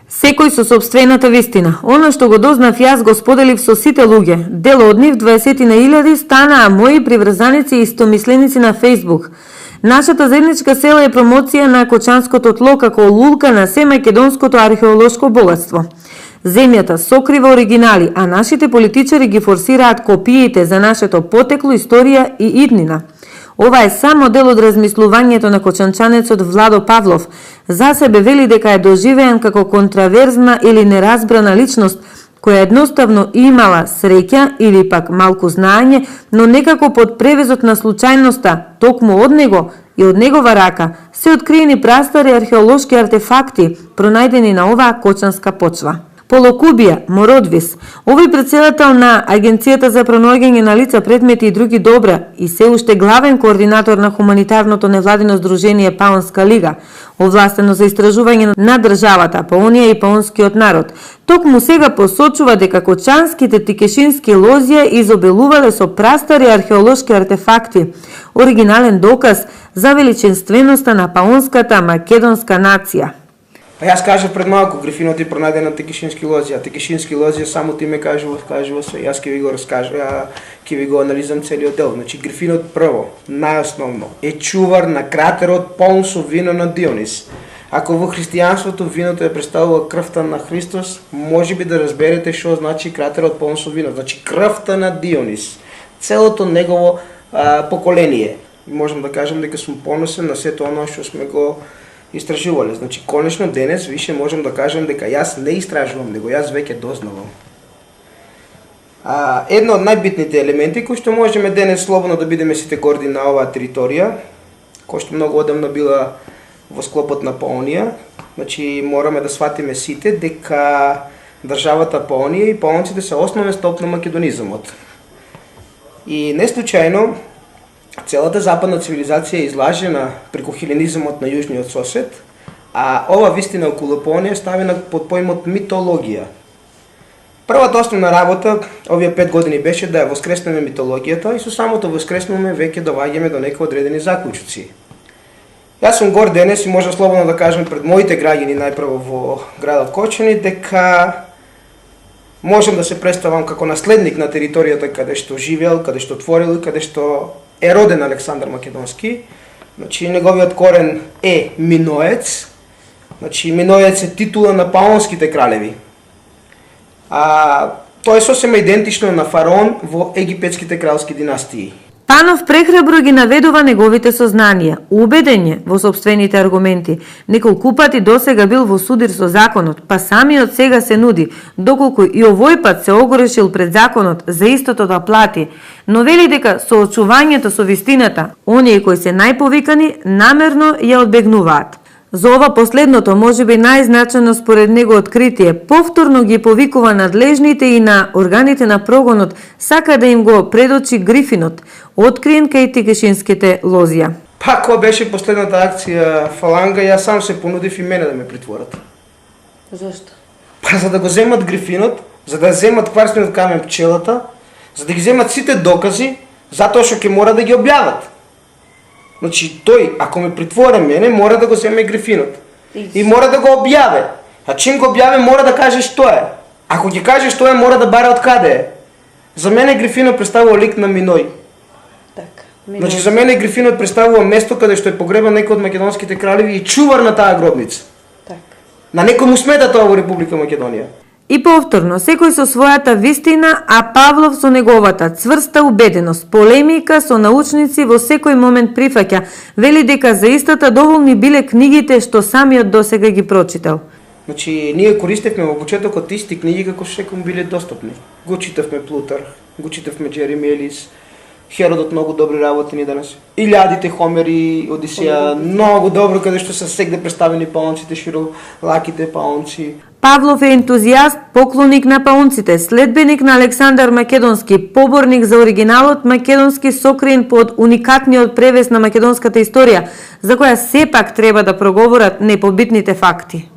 Секој со собствената вистина. Оно што го дознав јас го споделив со сите луѓе. Дел од нив 20.000 станаа мои приврзаници и истомисленици на Facebook. Нашата заедничка села е промоција на Кочанското тло како лулка на се македонското археолошко богатство. Земјата сокрива оригинали, а нашите политичари ги форсираат копиите за нашето потекло, историја и иднина. Ова е само дел од размислувањето на кочанчанецот Владо Павлов. За себе вели дека е доживеан како контраверзна или неразбрана личност, која едноставно имала среќа или пак малку знаење, но некако под превезот на случајноста, токму од него и од негова рака, се откриени прастари археолошки артефакти, пронајдени на оваа кочанска почва. Полокубија, Мородвис, овој председател на Агенцијата за пронаоѓање на лица, предмети и други добра и се уште главен координатор на хуманитарното невладино здружение Паонска лига, овластено за истражување на државата, Паонија и паонскиот народ, токму сега посочува дека кочанските тикешински лозија изобилувале со прастари археолошки артефакти, оригинален доказ за величинственоста на паонската македонска нација. Па јас кажав пред малку, грифинот е пронајден на Текешински лозија. Текешински лозија само ти ме кажува се, јас ќе ви го раскажа, ќе ви го анализам целиот дел. Значи грифинот прво, најосновно, е чувар на кратерот полн со вино на Дионис. Ако во христијанството виното е представува крвта на Христос, можеби да разберете што значи кратерот полн со вино. Значи крвта на Дионис. Целото негово поколение. Можам да кажам дека сум поносен на сето оно што сме го истражувале. Значи, конечно, денес више можам да кажам дека јас не истражувам, него јас веќе дознавам. Едно од најбитните елементи кои што можеме денес слободно да бидеме сите горди на оваа територија, кој што многу одамна била во склопот на Паонија, значи мораме да сватиме сите дека државата Паонија и паонците се основен столб на македонизмот. И не случајно целата западна цивилизација е излажена преку хеленизмот на јужниот сосед, а ова вистина околу Паонија е ставена под поимот митологија. Првата основна работа овие 5 години беше да ја воскреснеме митологијата и со самото воскреснуваме веќе доаѓаме до некои одредени заклучоци. Јас сум гор денес и можам слободно да кажам пред моите граѓани најпрво во градот Кочани дека можам да се представам како наследник на територијата каде што живеел, каде што творил и каде што е роден Александар Македонски. Значи неговиот корен е Миноец. Значи Миноец е титула на паонските кралеви. Тоа е сосема идентично на фараон во египетските кралски династии. Панов прехрабро ги наведува неговите сознанија, убеден е во собствените аргументи. Неколку пати досега бил во судир со законот, па самиот сега се нуди, доколку и овој пат се огорешил пред законот за истото да плати, но вели дека со очувањето со вистината, оние кои се најповикани намерно ја одбегнуваат. За ова последното, можеби најзначено според него откритие, повторно ги повикува надлежните и на органите на прогонот, сака да им го предочи грифинот, откриен кај тикешинските лозија. Па, која беше последната акција Фаланга, јас сам се понудив и мене да ме притворат. Зашто? Па, за да го земат грифинот, за да земат кварсниот камен пчелата, за да ги земат сите докази, затоа што ќе мора да ги објават. Значи, тој, ако ме притворе мене, мора да го земе грифинот. И мора да го објаве. А чим го објаве, мора да каже што е. Ако ќе каже што е, мора да бара од каде е. За мене грифинот представува лик на Миној. Така. Значи, за мене грифинот представува место каде што е погребан некој од македонските кралеви и чувар на таа гробница. Така. На некој му смета тоа во Република Македонија. И повторно, секој со својата вистина, а Павлов со неговата цврста убеденост, полемика со научници во секој момент прифаќа, вели дека за истата доволни биле книгите што самиот досега ги прочитал. Значи, ние користевме во почетокот исти книги како што секој биле достапни. Го читавме Плутарх, го читавме Джереми Елис, Херодот многу добри работи ни данес. Илјадите, Хомери, Одисеја, многу добро каде што се сегде представени паонците, широлаките паонци. Павлов е ентузијаст, поклоник на паонците, следбеник на Александар Македонски, поборник за оригиналот македонски сокриен под уникатниот превес на македонската историја, за која сепак треба да проговорат непобитните факти.